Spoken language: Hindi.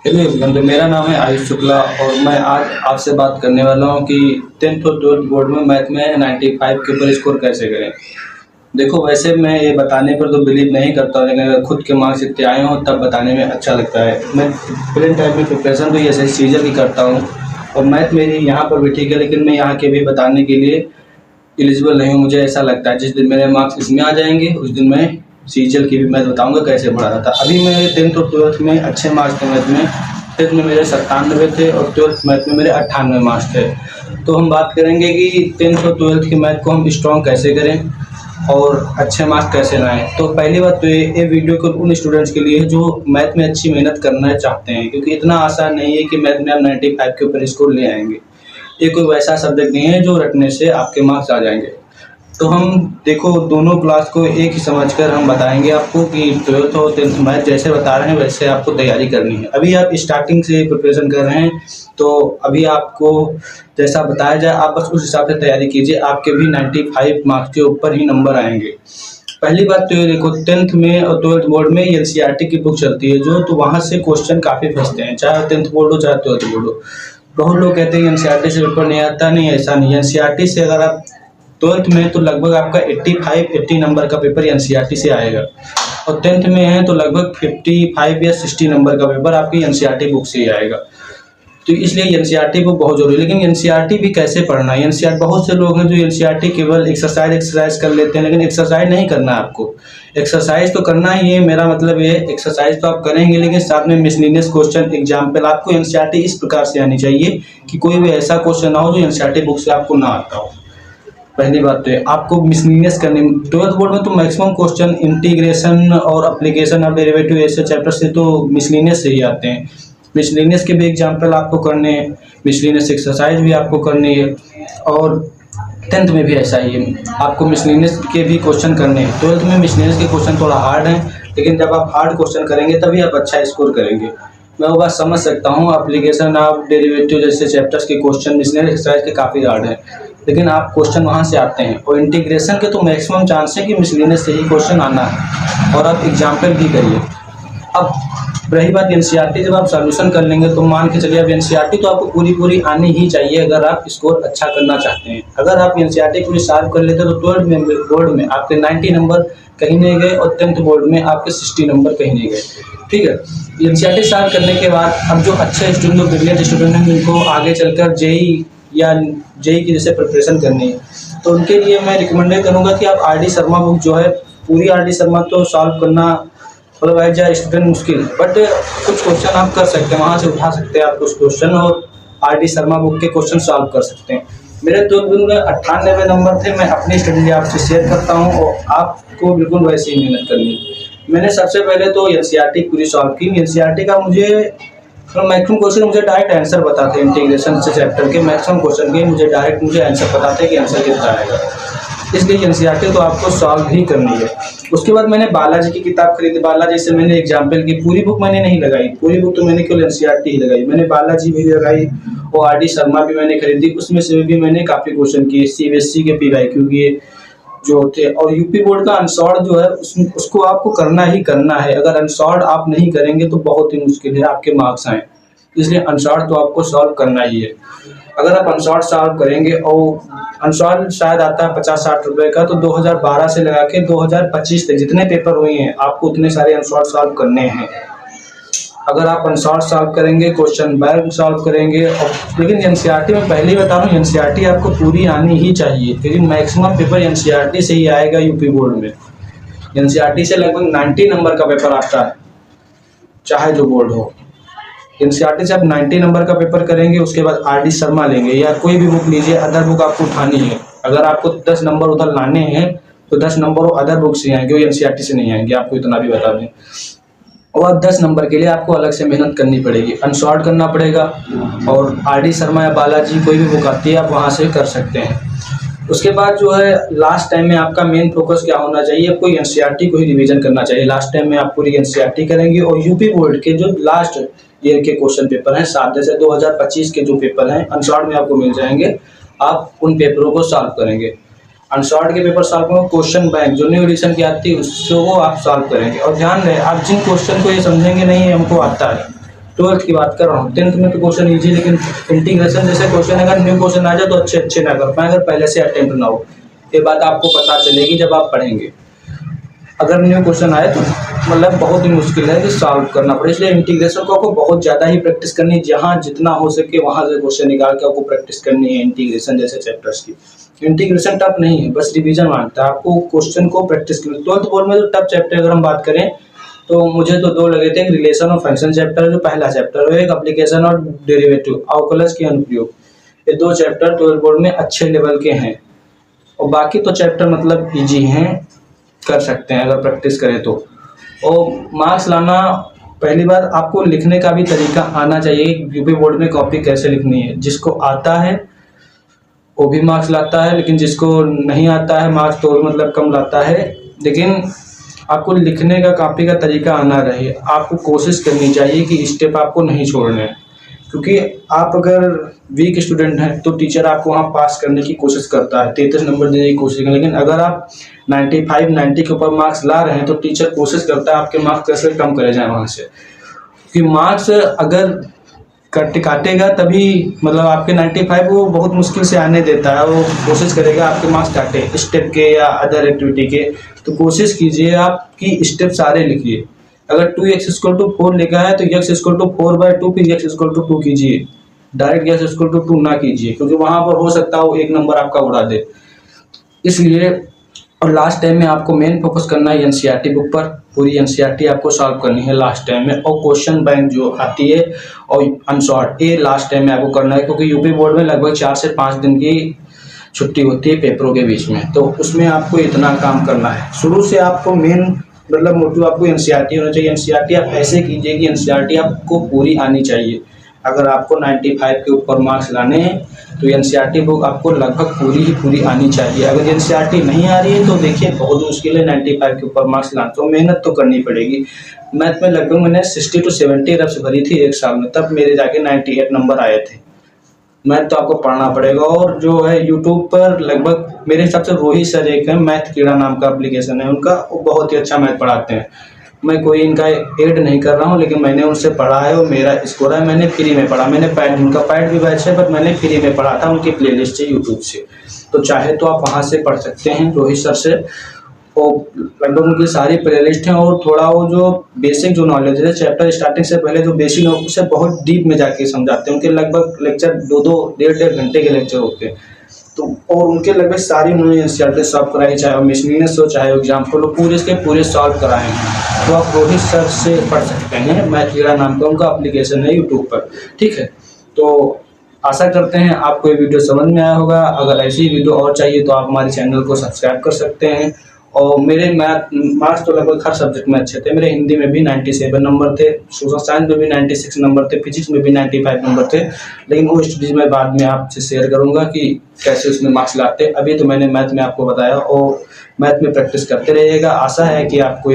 चलिए बंधु, मेरा नाम है आयुष शुक्ला और मैं आज आपसे बात करने वाला हूँ कि 10th और 12th बोर्ड में मैथ में 95 के ऊपर स्कोर कैसे करें। देखो, वैसे मैं ये बताने पर तो बिलीव नहीं करता, लेकिन अगर खुद के मार्क्स इतने आए हों तब बताने में अच्छा लगता है। मैं प्लेन टाइप में प्रिपरेशन तो ये सही चीज़ें भी करता हूँ और मैथ मेरी यहाँ पर भी ठीक है, लेकिन मैं यहाँ के भी बताने के लिए एलिजिबल नहीं हूँ। मुझे ऐसा लगता है जिस दिन मेरे मार्क्स इसमें आ जाएंगे उस दिन मैं सीजीएल की भी मैथ बताऊंगा कैसे पढ़ा था। अभी मेरे 10th और 12th में अच्छे मार्क्स थे मैथ में। 10th में मेरे 97 थे और 12th मैथ में मेरे 98 मार्क्स थे। तो हम बात करेंगे कि 10th और 12th की मैथ को हम स्ट्रॉन्ग कैसे करें और अच्छे मार्क्स कैसे लाएं। तो पहली बात तो ये वीडियो को उन स्टूडेंट्स के लिए जो मैथ में अच्छी मेहनत करना चाहते हैं, क्योंकि इतना आसान नहीं है कि मैथ में आप 95 के ऊपर स्कोर ले आएंगे। ये कोई वैसा सब्जेक्ट नहीं है जो रटने से आपके मार्क्स आ जाएंगे। तो हम देखो, दोनों क्लास को एक ही समझकर हम बताएंगे आपको कि 12th और 10th मैथ जैसे बता रहे हैं वैसे आपको तैयारी करनी है। अभी आप स्टार्टिंग से प्रिपरेशन कर रहे हैं तो अभी आपको जैसा बताया जाए आप बस उस हिसाब से तैयारी कीजिए, आपके भी 95 मार्क्स के ऊपर ही नंबर आएंगे। पहली बात तो ये देखो, 10th में और 12th बोर्ड में एनसीईआरटी की बुक चलती है जो, तो वहाँ से क्वेश्चन काफ़ी फंसते हैं, चाहे 10th बोर्ड हो चाहे 12th बोर्ड हो। बहुत लोग कहते हैं एनसीईआरटी से पेपर नहीं आता, नहीं ऐसा नहीं है। एनसीईआरटी से अगर आप 12th में तो लगभग आपका 85-80 नंबर का पेपर एनसीईआरटी से आएगा और 10th में है तो लगभग 55 या 60 नंबर का पेपर आपकी एनसीईआरटी बुक से ही आएगा। तो इसलिए एनसीईआरटी बुक बहुत जरूरी है। लेकिन एनसीईआरटी भी कैसे पढ़ना है? एनसीईआरटी बहुत से लोग हैं जो एनसीईआरटी केवल एक्सरसाइज कर लेते हैं, लेकिन एक्सरसाइज नहीं करना है आपको। एक्सरसाइज तो करना ही है, मेरा मतलब ये एक्सरसाइज तो आप करेंगे, लेकिन साथ में मिसलेनियस क्वेश्चन एग्जाम्पल आपको एनसीईआरटी इस प्रकार से आनी चाहिए कि कोई भी ऐसा क्वेश्चन ना हो जो एनसीईआरटी बुक से आपको ना आता हो। पहली बात तो है आपको मिसलेनियस करनी। 12th बोर्ड में तो मैक्सिमम क्वेश्चन इंटीग्रेशन और एप्लीकेशन ऑफ डेरिवेटिव ऐसे चैप्टर से तो मिसलेनियस से ही आते हैं। मिसलेनियस के भी एग्जाम्पल आपको करने हैं, मिसलेनियस एक्सरसाइज भी आपको करनी है और 10th में भी ऐसा ही है, आपको मिसलेनियस के भी क्वेश्चन करने हैं। 12th में मिसलेनियस के क्वेश्चन थोड़ा हार्ड हैं, लेकिन जब आप हार्ड क्वेश्चन करेंगे तभी आप अच्छा स्कोर करेंगे। मैं वो बात समझ सकता हूँ, एप्लीकेशन ऑफ डेरिवेटिव जैसे चैप्टर्स के क्वेश्चन मिसलेनियस एक्सरसाइज के काफ़ी हार्ड हैं, लेकिन आप क्वेश्चन वहाँ से आते हैं। और इंटीग्रेशन के तो मैक्सिमम चांस है कि मिसलेनियस से ही क्वेश्चन आना है और आप एग्जाम्पल भी करिए। अब रही बात एनसीईआरटी, जब आप सॉल्यूशन कर लेंगे तो मान के चलिए अब एनसीईआरटी तो आपको पूरी आनी ही चाहिए अगर आप स्कोर अच्छा करना चाहते हैं। अगर आप एनसीईआरटी पूरी सॉल्व कर लेते तो 12th बोर्ड में आपके 90 नंबर कहीं नहीं गए और 10th बोर्ड में आपके 60 नंबर कहीं नहीं गए। ठीक है, एनसीईआरटी सॉल्व करने के बाद अब जो अच्छे स्टूडेंट, जो ब्रिलियंट स्टूडेंट हैं जिनको आगे चलकर जेई या जेई की जैसे प्रिपरेशन करनी है, तो उनके लिए मैं रिकमेंडेड करूँगा कि आप आर डी शर्मा बुक जो है, पूरी आर डी शर्मा तो सॉल्व करना मतलब एज ए स्टूडेंट मुश्किल, बट कुछ क्वेश्चन आप कर सकते हैं, वहाँ से उठा सकते हैं आप कुछ क्वेश्चन और आर डी शर्मा बुक के क्वेश्चन सॉल्व कर सकते हैं। मेरे 12th में 98 नंबर थे। मैं अपनी स्टडी आपसे शेयर करता हूँ और आपको बिल्कुल वैसे ही मेहनत करनी है। मैंने सबसे पहले तो एनसीईआरटी पूरी सॉल्व की। एनसीईआरटी का मुझे मैक्सिमम क्वेश्चन मुझे डायरेक्ट आंसर पता थे, इंटीग्रेशन से चैप्टर के मैक्सिमम क्वेश्चन के मुझे डायरेक्ट आंसर पता थे कि आंसर कितना आएगा, इसलिए एनसीईआरटी तो आपको सॉल्व ही करनी है। उसके बाद मैंने बालाजी की किताब खरीदी। बालाजी से मैंने एग्जाम्पल की, पूरी बुक मैंने नहीं लगाई, पूरी बुक तो मैंने केवल एनसीईआरटी ही लगाई। मैंने बालाजी भी लगाई और आर डी शर्मा भी मैंने खरीदी, उसमें से भी मैंने काफ़ी क्वेश्चन किए, सीबीएसई के पीवाईक्यू किए जो होते हैं। और यूपी बोर्ड का अनसॉर्ट जो है उसको आपको करना ही करना है। अगर अनसॉर्ट आप नहीं करेंगे तो बहुत ही मुश्किल है आपके मार्क्स आए, इसलिए अनसॉर्ट तो आपको सॉल्व करना ही है। अगर आप अनसॉर्ट सॉल्व करेंगे और अनसॉल्व शायद आता है 50-60 रुपए का, तो 2012 से लगा के 2025 तक जितने पेपर हुए हैं आपको उतने सारे अनसॉल्व सॉल्व करने हैं। अगर आप अनसॉल्व सॉल्व करेंगे, क्वेश्चन बैंक सॉल्व करेंगे और, लेकिन एनसीईआरटी में पहले ही बता रहा हूँ एनसीईआरटी आपको पूरी आनी ही चाहिए, क्योंकि मैक्सिमम पेपर एनसीईआरटी से ही आएगा। यूपी बोर्ड में एनसीईआरटी से लगभग 90 नंबर का पेपर आता है, चाहे जो बोर्ड हो। एनसीईआरटी से आप 90 नंबर का पेपर करेंगे, उसके बाद आर डी शर्मा लेंगे या कोई भी बुक लीजिए, अदर बुक आपको उठानी है। अगर आपको 10 नंबर उधर लाने हैं तो 10 नंबर वो अदर बुक से आएंगे, वो एनसीईआरटी से नहीं आएंगे, आपको इतना भी बता दें। और 10 नंबर के लिए आपको अलग से मेहनत करनी पड़ेगी, अनसॉर्ट करना पड़ेगा। और आर डी शर्मा या बालाजी कोई भी बुक आती है आप वहाँ से कर सकते हैं। उसके बाद जो है लास्ट टाइम में आपका मेन फोकस क्या होना चाहिए, आपको एनसीईआरटी को ही रिवीजन करना चाहिए। लास्ट टाइम में आप पूरी एनसीईआरटी करेंगे और यूपी बोर्ड के जो लास्ट ईयर के क्वेश्चन पेपर हैं, 7 जैसे 2025 के जो पेपर हैं अनसॉर्ट में आपको मिल जाएंगे, आप उन पेपरों को सॉल्व करेंगे। अनसॉर्ट के पेपर सॉल्व करेंगे, क्वेश्चन बैंक जो न्यू एडिशन की आती है उसको आप सॉल्व करेंगे। और ध्यान रहे, आप जिन क्वेश्चन को ये समझेंगे नहीं हमको आता है, 12th की बात कर रहा हूँ। 10th में तो क्वेश्चन ईजी, लेकिन इंटीग्रेशन जैसे क्वेश्चन अगर न्यू क्वेश्चन आ जाए तो अच्छे ना कर पाए अगर पहले से अटेम्प्ट ना हो। ये बात आपको पता चलेगी जब आप पढ़ेंगे। अगर न्यू क्वेश्चन आए तो मतलब बहुत ही मुश्किल है कि सॉल्व करना पड़े, इसलिए इंटीग्रेशन को आपको बहुत ज़्यादा ही प्रैक्टिस करनी है। जहाँ जितना हो सके वहाँ से क्वेश्चन निकाल के आपको प्रैक्टिस करनी है इंटीग्रेशन जैसे चैप्टर्स की। इंटीग्रेशन टफ नहीं है, बस रिवीजन मांगता है, आपको क्वेश्चन को प्रैक्टिस करनी। 12th बोर्ड में जो टफ चैप्टर अगर हम बात करें तो मुझे तो 2 लगे थे। एक रिलेशन और फंक्शन चैप्टर जो पहला चैप्टर है, एक एप्लीकेशन और डेरिवेटिव अवकलज के अनुप्रयोग। ये 2 चैप्टर 12th बोर्ड में अच्छे लेवल के हैं, और बाकी तो चैप्टर मतलब ईजी हैं, कर सकते हैं अगर प्रैक्टिस करें तो। और मार्क्स लाना, पहली बार आपको लिखने का भी तरीका आना चाहिए। यूपी बोर्ड में कॉपी कैसे लिखनी है, जिसको आता है वो भी मार्क्स लाता है, लेकिन जिसको नहीं आता है मार्क्स तो मतलब कम लाता है। लेकिन आपको लिखने का कॉपी का तरीका आना रहे, आपको कोशिश करनी चाहिए कि स्टेप आपको नहीं छोड़ने हैं, क्योंकि आप अगर वीक स्टूडेंट हैं तो टीचर आपको वहाँ पास करने की कोशिश करता है, 33 नंबर देने की कोशिश करें। लेकिन अगर आप 95 90 के ऊपर मार्क्स ला रहे हैं तो टीचर कोशिश करता है आपके मार्क्स कैसे कम करे जाए वहाँ से, क्योंकि मार्क्स अगर काटेगा तभी मतलब आपके 95 वो बहुत मुश्किल से आने देता है, वो कोशिश करेगा आपके मार्क्स काटे स्टेप के या अदर एक्टिविटी के। तो कोशिश कीजिए आपकी स्टेप सारे लिखिए। अगर 2x=4 लिखा है तो x=4/2 फिर x=2 कीजिए, डायरेक्ट x=2 ना कीजिए, क्योंकि वहाँ पर हो सकता है वो 1 नंबर आपका उड़ा दे। इसलिए और लास्ट टाइम में आपको मेन फोकस करना है एनसीईआरटी बुक पर, पूरी एनसीईआरटी आपको सॉल्व करनी है लास्ट टाइम में। और क्वेश्चन बैंक जो आती है और अनसॉर्ट, ये लास्ट टाइम में आपको करना है, क्योंकि यूपी बोर्ड में लगभग 4 से 5 दिन की छुट्टी होती है पेपरों के बीच में, तो उसमें आपको इतना काम करना है। शुरू से आपको मेन मतलब मोटिव आपको एनसीईआरटी होना चाहिए। एनसीईआरटी आप ऐसे कीजिए कि एनसीईआरटी आपको पूरी आनी चाहिए। अगर आपको 95 के ऊपर मार्क्स लाने हैं तो एनसीईआरटी बुक आपको लगभग पूरी आनी चाहिए। अगर एनसीईआरटी नहीं आ रही है तो देखिए बहुत मुश्किल है 95 के ऊपर मार्क्स लाना, तो मेहनत तो करनी पड़ेगी। मैथ में लगभग मैंने 60 to 70 रफ्स भरी थी 1 साल में, तब मेरे जाके 98 नंबर आए थे। मैथ तो आपको पढ़ना पड़ेगा। और जो है यूट्यूब पर लगभग मेरे हिसाब से रोहित सर एक है, मैथ कीड़ा नाम का एप्लीकेशन है उनका, वो बहुत ही अच्छा मैथ पढ़ाते हैं। मैं कोई इनका एड नहीं कर रहा हूँ, लेकिन मैंने उनसे पढ़ा है और मेरा स्कोर है। मैंने फ्री में पढ़ा, मैंने पैड, उनका पैड भी बैच है बट मैंने फ्री में पढ़ा था, उनकी प्लेलिस्ट से यूट्यूब से। तो चाहे तो आप वहाँ से पढ़ सकते हैं रोहित सर से, और लगभग उनकी सारी प्लेलिस्ट हैं। और थोड़ा वो जो बेसिक जो नॉलेज है चैप्टर स्टार्टिंग से पहले जो बेसिक है उसे बहुत डीप में जाके समझाते हैं। उनके लगभग लेक्चर 2-2 डेढ़ घंटे के लेक्चर होते हैं। तो और उनके लगभग सारी उन्होंने एनसीईआरटी सॉल्व कराई, चाहे मिसलिनियस हो चाहे एग्जाम्पल हो, पूरे सॉल्व कराए हैं। तो आप रोहित सर से पढ़ सकते हैं, मैथ कीड़ा नाम का उनका एप्लीकेशन है यूट्यूब पर, ठीक है। तो आशा करते हैं आपको ये वीडियो समझ में आया होगा। अगर ऐसी वीडियो और चाहिए तो आप हमारे चैनल को सब्सक्राइब कर सकते हैं। और मेरे मार्क्स तो लगभग हर सब्जेक्ट में अच्छे थे। मेरे हिंदी में भी 97 नंबर थे, सोशल साइंस में भी 96 नंबर थे, फिजिक्स में भी 95 नंबर थे। लेकिन वो स्टडीज मैं बाद में आपसे शेयर करूंगा कि कैसे उसमें मार्क्स लाते। अभी तो मैंने मैथ में आपको बताया, और मैथ में प्रैक्टिस करते रहिएगा। आशा है कि आपको